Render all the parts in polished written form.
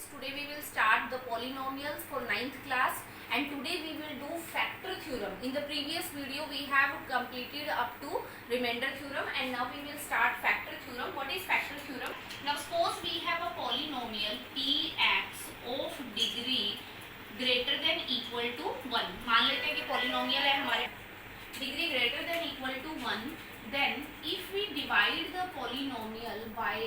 students, today we will start the polynomials for 9th class and today we will do factor theorem. In the previous video we have completed up to remainder theorem and now we will start factor theorem. What is factor theorem? Now suppose we have a polynomial px of degree greater than equal to 1. मान लेते हैं कि polynomial है हमारे degree greater than equal to 1. Then if we divide the polynomial by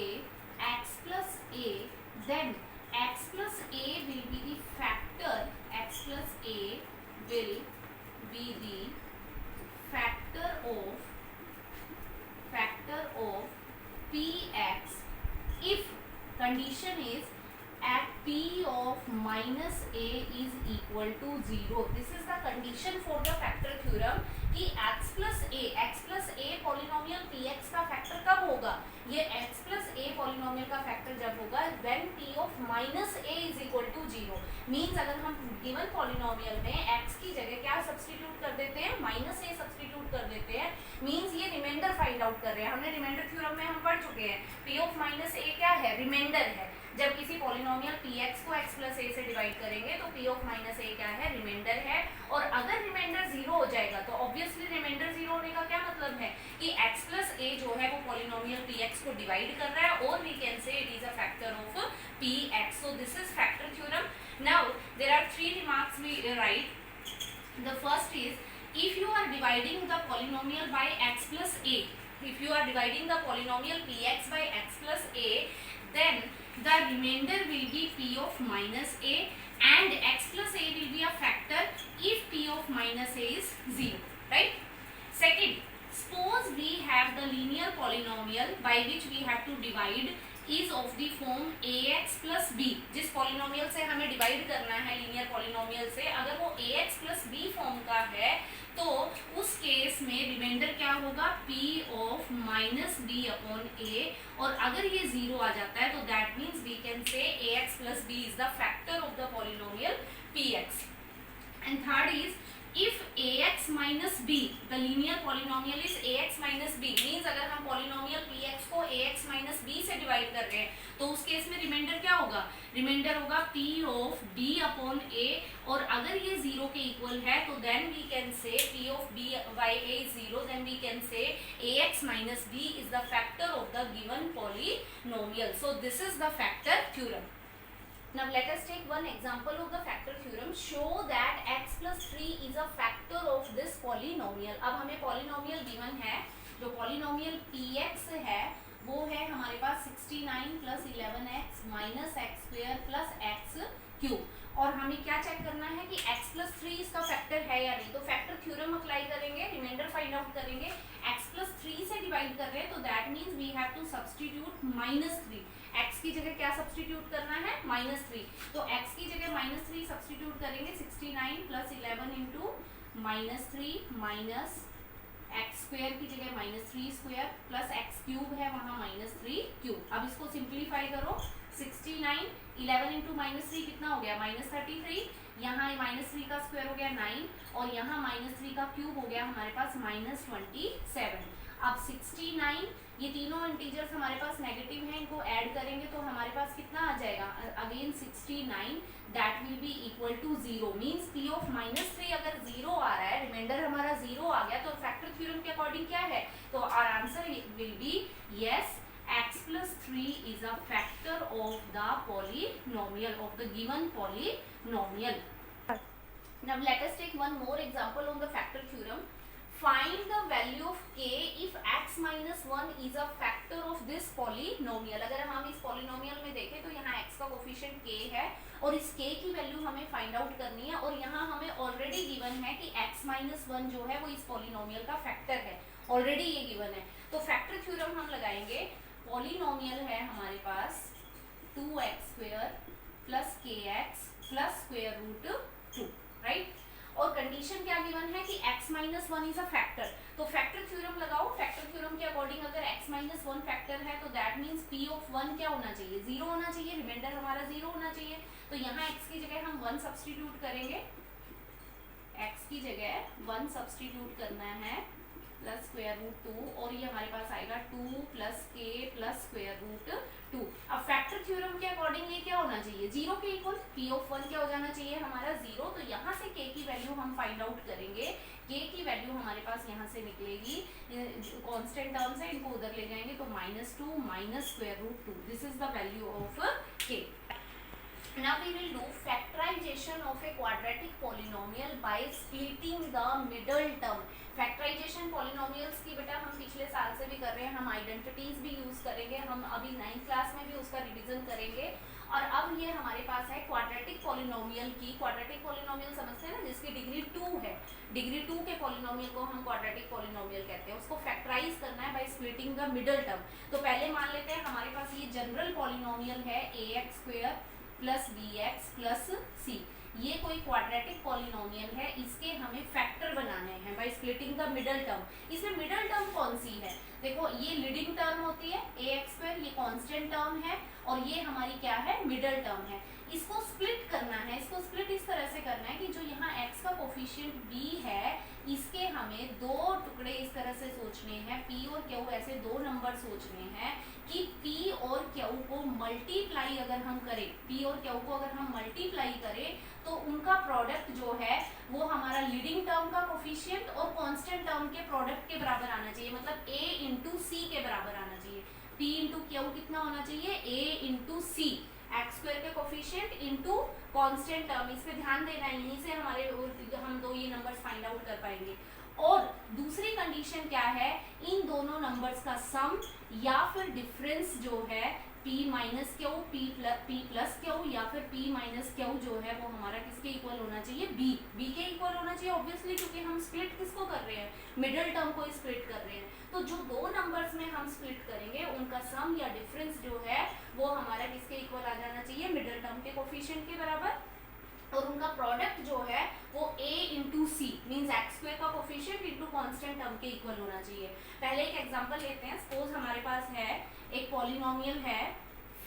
x plus a, then x plus a will be the factor, x plus a will be the factor of px if condition is at p of minus a is equal to 0. This is the condition for the factor theorem कि x plus a polynomial px का factor कब होगा? ये x plus a polynomial का factor जब होगा when p of minus a is equal to 0. Means अगर हम given polynomial में x की जगह क्या सब्स्टिट्यूट कर देते हैं? माइनस a सब्स्टिट्यूट कर देते हैं. मीन्स ये रिमाइंडर फाइंड आउट कर रहे हैं. हमने रिमाइंडर थ्योरम में हम पढ़ चुके हैं p of minus a क्या है? रिमाइंडर है. जब किसी पॉलिनोमियल px को x plus a से डिवाइड करेंगे तो p of minus a क्या है? रिमाइंडर है. और अगर रिमाइंडर 0 हो जाएगा तो ऑब्वियसली रिमाइंडर 0 होने का क्या मतलब है कि x plus a जो है वो पॉलिनोमियल px को डिवाइड कर रहा है और we can say it is a factor of px. So this is factor theorem. Now there are 3 remarks we write. The first is if you are dividing the polynomial by x plus a, if you are dividing the polynomial px by x plus a, then the remainder will be p of minus a and x plus a will be a factor if p of minus a is 0, right? Second, suppose we have the linear polynomial by which we have to divide is of the form ax plus b. जिस polynomial से हमें divide करना है linear polynomial से, अगर वो ax plus b form का है तो उस केस में रिमाइंडर क्या होगा? p of minus b upon a. और अगर ये 0 आ जाता है तो that means we can say ax plus b is the factor of the polynomial px. And third is if ax minus b, the linear polynomial is ax minus b, means अगर हम polynomial px को ax minus b से divide कर रहे हैं तो उस case में रिमाइंडर क्या होगा? रिमाइंडर होगा p of b upon a. और अगर ये 0 के इक्वल है तो then we can say p of b by a is 0, then we can say ax minus b is the factor of the given polynomial. So this is the factor theorem. Now let us take one example of the factor theorem. Show that x plus 3 is a factor of this polynomial. अब हमें polynomial given है, जो polynomial px है वो है हमारे पास 69 plus 11x minus x square plus x cube. और हमें क्या चेक करना है कि x plus 3 इसका फैक्टर है या नहीं. तो फैक्टर थ्योरम अप्लाई करेंगे, रिमाइंडर फाइंड आउट करेंगे. x plus 3 से डिवाइड कर रहे हैं तो that means we have to substitute minus 3. x की जगह क्या सब्स्टिट्यूट करना है? -3. तो x की जगह -3 सब्स्टिट्यूट करेंगे. 69 plus 11 into -3 minus x square की जगह -3 स्क्वायर प्लस x क्यूब है वहाँ -3 क्यूब. अब इसको सिंप्लीफाई करो. 69 11 इंटू -3 कितना हो गया? -33. यहाँ -3 का स्क्वायर हो गया 9 और यहाँ -3 का क्यूब हो गया हमारे पास -27. अब 69 ये तीनों इंटीजर्स हमारे पास नेगेटिव हैं, इनको ऐड करेंगे तो हमारे पास कितना आ जाएगा? Again 69 that will be equal to 0. Means p of -3 अगर 0 आ रहा है, रिमाइंडर हमारा 0 आ गया तो फैक्टर थ्योरम के अकॉर्डिंग क्या है? तो our answer will be yes, x plus 3 is a factor of the polynomial, of the given polynomial. Now let us take one more example on the factor theorem. Find the value of k if x minus 1 is a factor of this polynomial. अगर हम इस polynomial में देखें तो यहाँ x का coefficient k है और इस k की वैल्यू हमें फाइंड आउट करनी है और यहाँ हमें ऑलरेडी गिवन है कि x minus 1 जो है वो इस polynomial का फैक्टर है. ऑलरेडी ये गिवन है तो फैक्टर थ्योरम हम लगाएंगे. पॉलिनोमियल है हमारे पास 2x square plus kx plus square root 2, right? और कंडीशन क्या गिवन है कि x minus 1 is a factor. तो फैक्टर थ्योरम लगाओ. फैक्टर थ्योरम के अकॉर्डिंग अगर x माइनस 1 फैक्टर है तो दैट मीन्स p ऑफ 1 क्या होना चाहिए? 0 होना चाहिए. रिमाइंडर हमारा 0 होना चाहिए. तो यहाँ x की जगह हम 1 सब्स्टिट्यूट करेंगे. x की जगह 1 सब्स्टिट्यूट करना है प्लस स्क्वायर रूट 2 और ये हमारे पास आएगा 2 प्लस के प्लस स्क्वायर रूट 2। अब फैक्टर थ्योरम के अकॉर्डिंग ये क्या होना चाहिए, जीरो के इक्वल, पी ऑफ 1 क्या हो जाना चाहिए हमारा जीरो। तो यहाँ से के की वैल्यू हम फाइंड आउट करेंगे, के की वैल्यू हमारे पास यहाँ से निकलेगी, कांस्टेंट टर्म्स है इनको उधर ले जाएंगे तो -2 minus square root 2, this is the value of K. Now we will do factorization of a quadratic polynomial by splitting the middle term. Factorization polynomials की बेटा हम पिछले साल से भी कर रहे हैं, हम आइडेंटिटीज भी यूज करेंगे, हम अभी 9th क्लास में भी उसका रिवीजन करेंगे। और अब ये हमारे पास है क्वाड्रेटिक पॉलिनोमियल की, क्वाड्रेटिक पॉलिनोमियल समझते हैं ना जिसकी डिग्री 2 है, डिग्री 2 के पॉलिनोमियल को हम क्वाड्रेटिक पॉलिनोमियल कहते हैं। उसको फैक्टराइज करना है by splitting the middle term. तो पहले मान लेते हैं हमारे पास ये जनरल पॉलिनोमियल है ax square plus bx plus c, ये कोई क्वाड्रेटिक पॉलिनोमियल है, इसके हमें फैक्टर बनाने हैं by splitting the middle term. इसमें मिडल टर्म कौन सी है, देखो ये लीडिंग टर्म होती है ax स्क्वायर, ये कांस्टेंट टर्म है और ये हमारी क्या है मिडल टर्म है। इसको स्प्लिट करना है, इसको स्प्लिट इस तरह से करना है कि जो यहाँ x का कोफिशिएंट b है इसके हमें दो टुकड़े इस तरह से सोचने हैं, p और q ऐसे दो नंबर सोचने हैं कि p और q को मल्टीप्लाई अगर हम करें, p और q को अगर हम मल्टीप्लाई करें तो उनका प्रोडक्ट जो है वो हमारा लीडिंग टर्म का कोफिशिएंट और कांस्टेंट टर्म के प्रोडक्ट के बराबर आना चाहिए, मतलब a इंटू सी के बराबर आना चाहिए। p इंटू क्यू कितना होना चाहिए, a into C, x square के कोफिशिएंट इंटू कांस्टेंट टर्म, इस पे ध्यान देना है, यहीं से हमारे हम दो ये नंबर्स फाइंड आउट कर पाएंगे। और दूसरी कंडीशन क्या है, इन दोनों नंबर्स का सम या फिर डिफरेंस जो है p minus Q, p plus Q या फिर p माइनस क्यू जो है वो हमारा किसके इक्वल होना चाहिए, b के इक्वल होना चाहिए ऑब्वियसली, क्योंकि हम स्प्लिट किसको कर रहे हैं, मिडिल टर्म को स्प्लिट कर रहे हैं। तो जो दो नंबर्स में हम स्प्लिट करेंगे उनका सम या डिफरेंस जो है वो हमारा किसके इक्वल आ जाना चाहिए, मिडिल टर्म के कोफिशिएंट के बराबर, और उनका प्रोडक्ट जो है वो a into C means x square का कोफिशिएंट इंटू कांस्टेंट टर्म के इक्वल होना चाहिए। पहले एक एग्जांपल लेते हैं, सपोज हमारे पास है एक पॉलिनोमियल है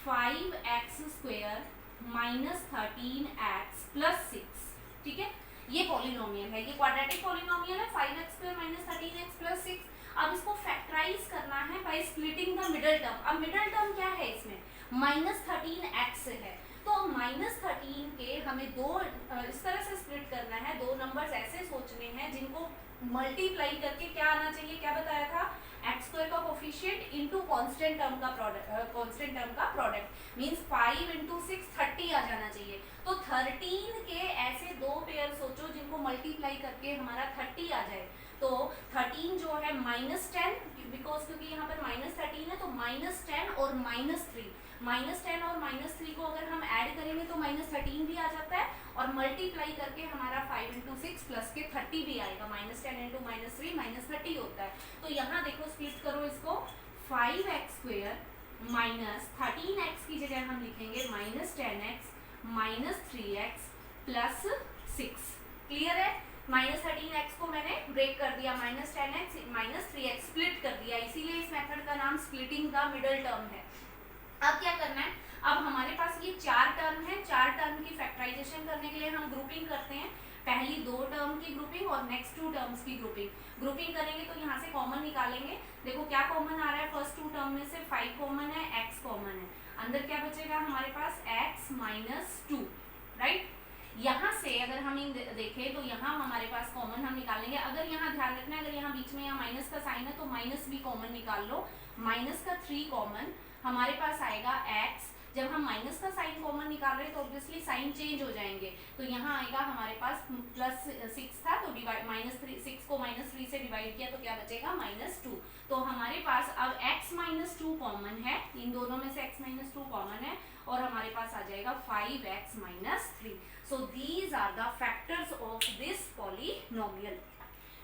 5x square minus 13x plus 6, ठीक है, ये पॉलिनोमियल है, ये क्वाड्रेटिक पॉलिनोमियल है 5x square minus 13x plus 6। अब इसको फैक्टराइज करना है by splitting the middle term. अब मिडल टर्म क्या है इसमें, माइनस 13x है, तो माइनस 13 के हमें दो इस तरह से स्प्लिट करना है, दो नंबर्स ऐसे सोचने हैं जिनको मल्टीप्लाई करके क्या आना चाहिए, क्या बताया था, एक्स स्क्वायर का कोफिशिएंट इनटू कांस्टेंट टर्म का प्रोडक्ट, कांस्टेंट टर्म का प्रोडक्ट मींस 5 इंटू 6 30 आ जाना चाहिए। तो 13 के ऐसे दो पेयर सोचो जिनको मल्टीप्लाई करके हमारा 30 आ जाए। तो 13 जो है -10, बिकॉज क्योंकि यहाँ पर -13 है तो -10 और -3, -10 और -3 को अगर हम ऐड करेंगे तो -13 भी आ जाता है और मल्टीप्लाई करके हमारा 5 इंटू 6 प्लस के 30 भी आएगा, -10 इंटू -3 -30 होता है। तो यहाँ देखो स्प्लिट करो इसको, 5x स्क्वायर माइनस 13x की जगह हम लिखेंगे -10x minus 3x plus 6, clear है। -13x को मैंने ब्रेक कर दिया, -10x माइनस 3x स्प्लिट कर दिया, इसीलिए इस मेथड का नाम स्प्लिटिंग द मिडल टर्म है। अब क्या करना है, अब हमारे पास ये चार टर्म है, चार टर्म की फैक्टराइजेशन करने के लिए हम ग्रुपिंग करते हैं, पहली दो टर्म की ग्रुपिंग और नेक्स्ट टू टर्म्स की ग्रुपिंग करेंगे तो यहाँ से कॉमन निकालेंगे। देखो क्या कॉमन आ रहा है, फर्स्ट टू टर्म में से 5 कॉमन है, x कॉमन है, अंदर क्या बचेगा हमारे पास x माइनस 2, राइट। यहाँ से अगर हम देखें तो यहाँ हमारे पास कॉमन हम निकालेंगे, अगर यहाँ ध्यान रखना है, अगर यहाँ बीच में यहाँ माइनस का साइन है तो माइनस भी कॉमन निकाल लो, माइनस का 3 कॉमन हमारे पास आएगा x, जब हम माइनस का साइन कॉमन निकाल रहे हैं तो ऑब्वियसली साइन चेंज हो जाएंगे, तो यहाँ आएगा हमारे पास +6 था तो -6 को -3 से डिवाइड किया तो क्या बचेगा -2। तो हमारे पास अब x -2 कॉमन है, इन दोनों में से x -2 कॉमन है और हमारे पास आ जाएगा 5x -3। So these are the factors of this polynomial.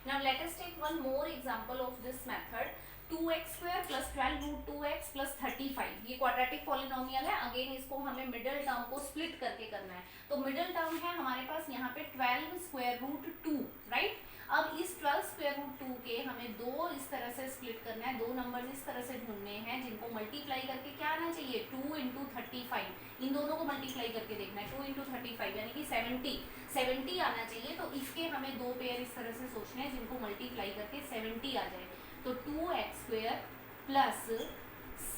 Now let us take one more example of this method, 2x square plus 12 root 2x plus 35, ये क्वाड्रेटिक पॉलिनोमियल है। अगेन इसको हमें मिडिल टर्म को split करके करना है, तो middle term है हमारे पास यहाँ पे 12 स्क्वायर रूट 2, राइट। अब इस 12 स्क्वायर रूट 2 के हमें दो इस तरह से स्प्लिट करना है, दो नंबर इस तरह से ढूंढने हैं जिनको मल्टीप्लाई करके क्या आना चाहिए, 2 इंटू 35, इन दोनों को मल्टीप्लाई करके देखना है, 2 इंटू 35 यानी कि 70, 70 आना चाहिए। तो इसके हमें दो पेयर इस तरह से सोचने हैं जिनको मल्टीप्लाई करके 70 आ जाए। तो 2x² प्लस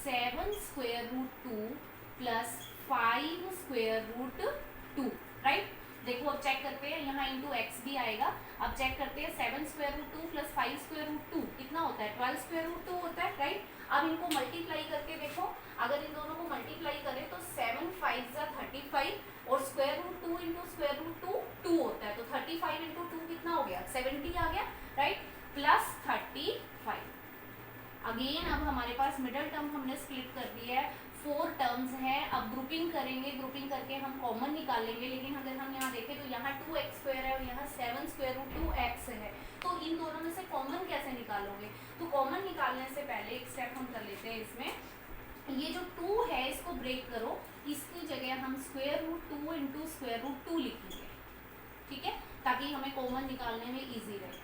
7√2 प्लस 5√2, राइट। देखो अब चेक करते हैं, यहाँ इंटू एक्स भी आएगा। अब चेक करते हैं 7√2 प्लस 5√2 कितना होता है, 12√2 होता है, राइट। अब इनको मल्टीप्लाई करके देखो, अगर इन दोनों को मल्टीप्लाई करें तो 7 5 जा 35 और √2 इंटू √2 2 होता है। तो 35 इंटू 2 कितना हो गया, 70 आ गया, राइट, प्लस 35। अगेन अब हमारे पास मिडल टर्म हमने स्प्लिट कर दिया है, 4 टर्म्स हैं। अब ग्रुपिंग करेंगे, ग्रुपिंग करके हम कॉमन निकालेंगे। लेकिन अगर हम यहाँ देखें तो यहाँ 2x² है और यहाँ 7√2x है। तो इन दोनों में से कॉमन कैसे निकालोगे, तो कॉमन निकालने से पहले एक स्टेप हम कर लेते हैं। इसमें ये जो 2 है इसको ब्रेक करो, इसकी जगह हम √2 इंटू √2 लिखेंगे, ठीक है, ताकि हमें कॉमन निकालने में ईजी रहे।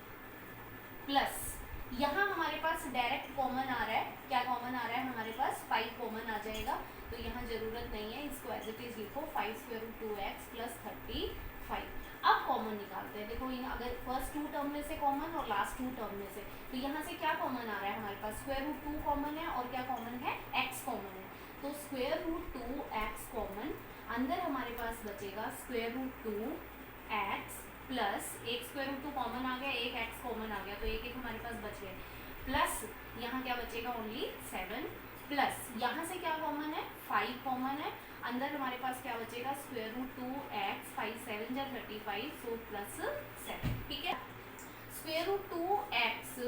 प्लस यहाँ हमारे पास डायरेक्ट कॉमन आ रहा है, क्या कॉमन आ रहा है हमारे पास, 5 कॉमन आ जाएगा। तो यहाँ जरूरत नहीं है, इसको एज इट इज लिखो 5√2x प्लस 35। अब कॉमन निकालते हैं। देखो इन अगर फर्स्ट 2 टर्म में से कॉमन और लास्ट 2 टर्म में से, तो यहाँ से क्या कॉमन आ रहा है हमारे पास, √2 कॉमन है और क्या कॉमन है, x कॉमन है। तो √2x कॉमन, अंदर हमारे पास बचेगा √2x प्लस एक √2 कॉमन आ गया, एक x कॉमन आ गया, तो एक हमारे पास बच गए। प्लस यहाँ क्या बचेगा, ओनली 7, प्लस यहाँ से क्या कॉमन है, 5 कॉमन है। अंदर हमारे पास क्या बचेगा, √2x 5 7 जा 35, सो प्लस 7, ठीक है। √2x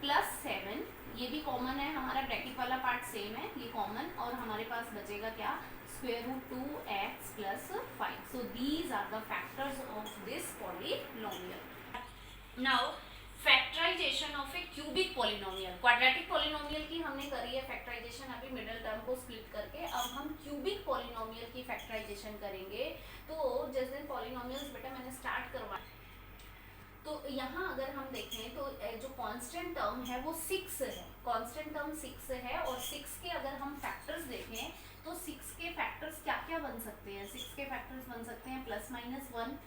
प्लस 7 ये भी कॉमन है, हमारा ब्रैकेट वाला पार्ट सेम है, ये कॉमन, और हमारे पास बचेगा क्या, √2x plus 5. So these are the factors of this polynomial. Now factorization of a cubic polynomial. Quadratic polynomial की हमने करी है factorization अभी मिडिल टर्म को स्प्लिट करके। अब हम cubic polynomial की factorization करेंगे। तो जिस दिन polynomials बेटा मैंने स्टार्ट करवाया, तो यहाँ अगर हम देखें तो जो कांस्टेंट टर्म है वो 6 है, कांस्टेंट टर्म 6 है। और 6 के अगर हम फैक्टर्स देखें तो 6 के फैक्टर्स क्या क्या बन सकते हैं, 6 के फैक्टर्स बन सकते हैं +-1,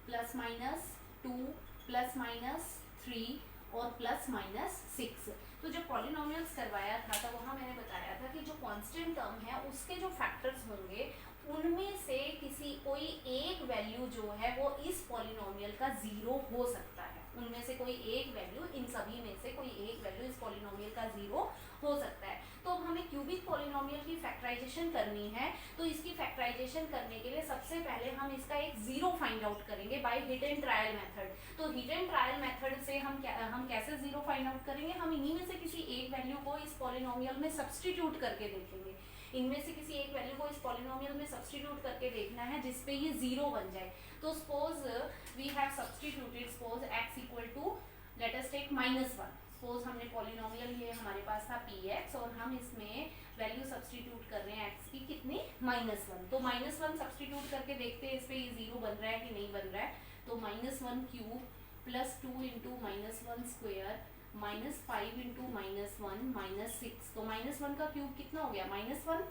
+-2, +-3 और +-6। तो जो पॉलिनोमियल्स करवाया था तो वहाँ मैंने बताया था कि जो कांस्टेंट टर्म है उसके जो फैक्टर्स होंगे उनमें से कोई एक वैल्यू जो है वो इस पॉलिनोमियल का 0 हो सकता है। उनमें से कोई एक वैल्यू, इन सभी में से कोई एक वैल्यू इस पॉलिनोमियल का 0 हो सकता है। तो हमें क्यूबिक पॉलिनोमियल की फैक्टराइजेशन करनी है। तो इसकी फैक्टराइजेशन करने के लिए सबसे पहले हम इसका एक 0 फाइंड आउट करेंगे by hit and trial method. तो हिट एंड ट्रायल मेथड से हम कैसे 0 फाइंड आउट करेंगे, हम इन्हीं में से किसी एक वैल्यू को इस पॉलिनोमियल में सब्स्टिट्यूट करके देखेंगे। इनमें से किसी एक वैल्यू को इस पॉलिनोमियल में सब्स्टिट्यूट करके देखना है जिसपे ये 0 बन जाए। तो suppose we have substituted, suppose x equal to let us take -1। Suppose हमने पॉलिनोमियल ये हमारे पास था px और हम इसमें वैल्यू सब्स्टिट्यूट कर रहे हैं x की कितनी, -1। तो -1 सब्स्टिट्यूट करके देखते हैं इस पे ये 0 बन रहा है कि नहीं बन रहा है। तो -1³ प्लस 2 इंटू -1 स्क्वायर -5 इंटू -1 -6। तो -1 का क्यूब कितना हो गया, -1,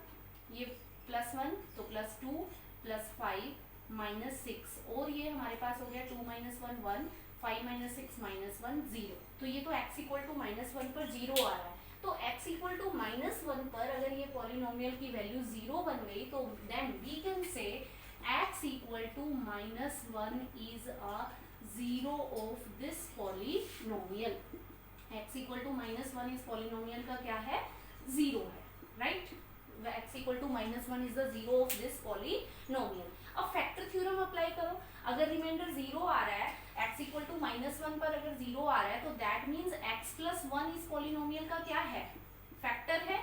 ये +1 तो +2 +5 -6, और ये हमारे पास हो गया 2 - 1 1, 5 - 6 -1 0। तो ये तो x इक्वल टू -1 पर 0 आ रहा है। तो x इक्वल टू -1 पर अगर ये पॉलिनोमियल की वैल्यू 0 बन गई तो then we can say x equal to -1 is a 0 of this polynomial. x equal to -1 इस पॉलिनोमियल का क्या है, 0 है, right. x equal to -1 is the 0 of this polynomial. अब फैक्टर थ्योरम अप्लाई करो। अगर रिमाइंडर 0 आ रहा है, x इक्वल टू -1 पर अगर 0 आ रहा है तो दैट मीन्स x प्लस 1 इस पॉलिनोमियल का क्या है, फैक्टर है।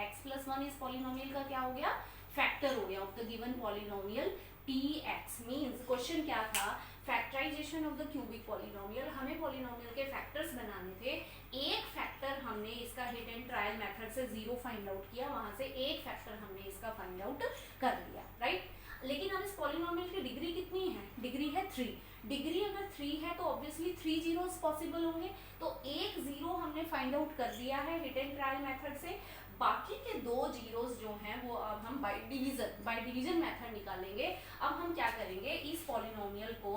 x प्लस 1 इस पॉलिनोमियल का क्या हो गया, फैक्टर हो गया of the given polynomial px। Means question क्या था, factorization of the cubic polynomial. हमें पॉलिनोमियल के फैक्टर्स बनाने थे। एक फैक्टर हमने इसका हिट एंड ट्रायल मेथड से 0 फाइंड आउट किया, वहां से एक फैक्टर हमने इसका फाइंड आउट कर लिया, राइट। लेकिन अब इस पॉलिनोमियल की डिग्री कितनी है, डिग्री है 3। डिग्री अगर 3 है तो ऑब्वियसली 3 जीरोस पॉसिबल होंगे। तो एक 0 हमने फाइंड आउट कर दिया है हिट एंड ट्रायल मेथड से। बाकी के दो जीरोस जो हैं वो अब हम बाय डिवीजन मेथड निकालेंगे। अब हम क्या करेंगे, इस पॉलिनोमियल को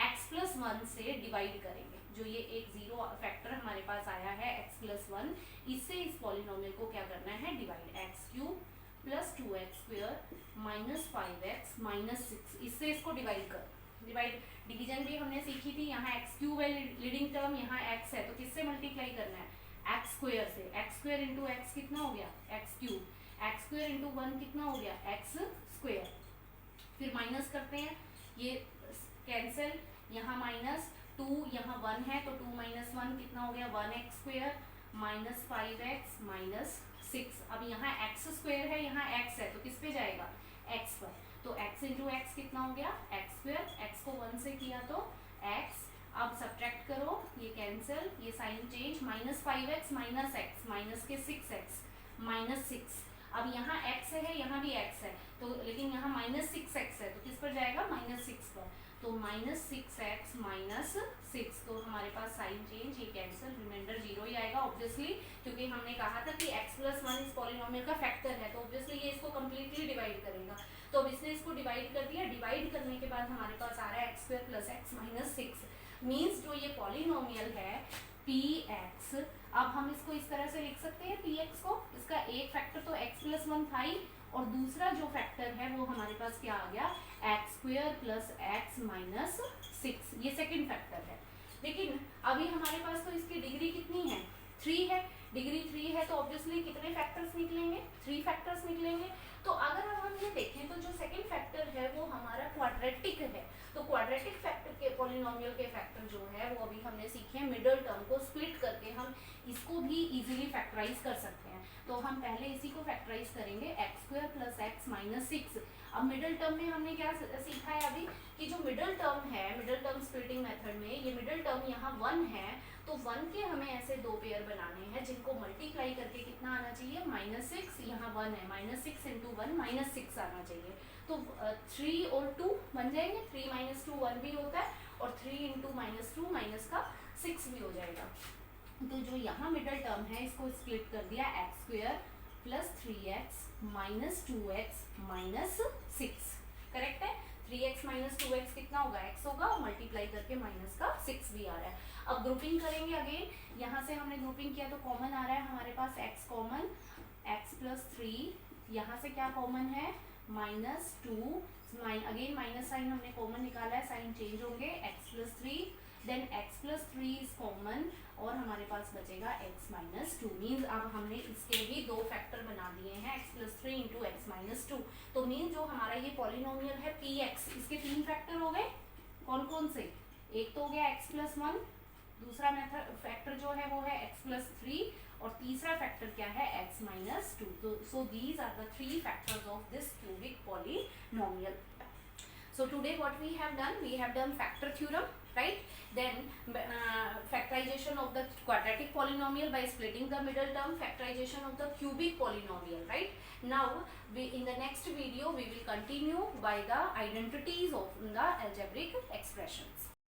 x+1 से डिवाइड करेंगे। जो ये एक जीरो फैक्टर हमारे पास आया है x+1, इससे इस पॉलिनोमियल को क्या करना है, डिवाइड। x³ + 2x² - 5x - 6, इससे इसको डिवाइड कर। डिवाइड डिवीजन भी हमने सीखी थी। यहाँ x³ है लीडिंग टर्म, यहाँ x है, तो किससे मल्टीप्लाई करना है, x² से। x² इंटू x कितना हो गया, x³। x² इंटू 1 कितना हो गया, x²। फिर माइनस करते हैं, ये कैंसिल, यहाँ -2, यहाँ 1 है, तो 2 - 1 कितना हो गया, 1x² - 5x - 6। अब यहाँ x² है, यहाँ x है, तो किस पे जाएगा, x पर। तो x इंटू एक्स कितना हो गया, x²। x को 1 से किया तो x। अब सब्ट्रैक्ट करो, ये कैंसिल, ये sign change, -5x - x minus के 6x - 6। अब यहाँ x है, यहाँ भी x है, तो लेकिन यहाँ -6x है, तो किस पर जाएगा, -6 पर। तो -6x - 6, तो हमारे पास साइन चेंज, ये कैंसिल, रिमाइंडर 0 ही आएगा ऑब्वियसली, क्योंकि हमने कहा था कि x+1 इस पॉलिनोमियल का फैक्टर है, तो ऑब्वियसली ये इसको कम्प्लीटली डिवाइड करेगा। तो अब इसने इसको डिवाइड कर दिया। डिवाइड करने के बाद हमारे पास आ रहा है x² + x - 6, मीन्स जो ये पॉलिनोमियल है px, अब हम इसको इस तरह से लिख सकते हैं px को। इसका एक फैक्टर तो x+1 था ही, और दूसरा जो फैक्टर है वो हमारे पास क्या आ गया, x² + x - 6, ये सेकंड फैक्टर है। लेकिन अभी हमारे पास तो इसकी डिग्री कितनी है, 3 है। डिग्री 3 है, तो ऑब्वियसली कितने फैक्टर्स निकलेंगे, 3 फैक्टर्स निकलेंगे। तो अगर हम ये देखें तो जो सेकंड फैक्टर है वो हमारा क्वाड्रेटिक है। तो क्वाड्रेटिक फैक्टर के पॉलिनोमियल के फैक्टर जो है वो अभी हमने सीखे हैं, मिडल टर्म को स्प्लिट करके हम इसको भी इजीली फैक्टराइज कर सकते हैं। तो हम पहले इसी को फैक्टराइज करेंगे, x² + x - 6। अब मिडल टर्म में हमने क्या सीखा है अभी, कि जो मिडल टर्म है, मिडल टर्म स्प्लिटिंग मेथड में ये मिडल टर्म यहाँ 1 है, तो 1 के हमें ऐसे दो पेयर बनाने हैं जिनको मल्टीप्लाई करके कितना आना चाहिए, -6, यहाँ 1 है, -6 इंटू 1 -6 आना चाहिए। तो 3 और 2 बन जाएंगे, 3 - 2 1 भी होता है, और 3 इंटू -2 माइनस का 6 भी हो जाएगा। तो जो यहाँ मिडल टर्म है इसको स्प्लिट कर दिया, x² + 3x - 2x - 6, करेक्ट है। 3x - 2x कितना होगा, x होगा, और मल्टीप्लाई करके माइनस का 6 भी आ रहा है। अब ग्रुपिंग करेंगे अगेन, यहाँ से हमने ग्रुपिंग किया तो कॉमन आ रहा है हमारे पास x कॉमन, x + 3, यहाँ से क्या कॉमन है, -2, अगेन माइनस साइन हमने कॉमन निकाला है, साइन चेंज होंगे, x + 3, then x + 3 is common, और हमारे पास बचेगा x - 2। मीन्स अब हमने इसके भी दो फैक्टर बना दिए हैं, x + 3 इंटू x - 2। तो मीन्स जो हमारा ये पॉलिनोमियल है px, इसके 3 फैक्टर हो गए। कौन कौन से, एक तो हो गया x+1, दूसरा मेथड फैक्टर जो है वो है x + 3, और तीसरा फैक्टर क्या है, x - 2। तो so these are the 3 factors of this cubic polynomial. So today what we have done factor theorem, right? Then factorization of the quadratic polynomial by splitting the middle term, factorization of the cubic polynomial, right? Now in the next video we will continue by the identities of the algebraic expressions.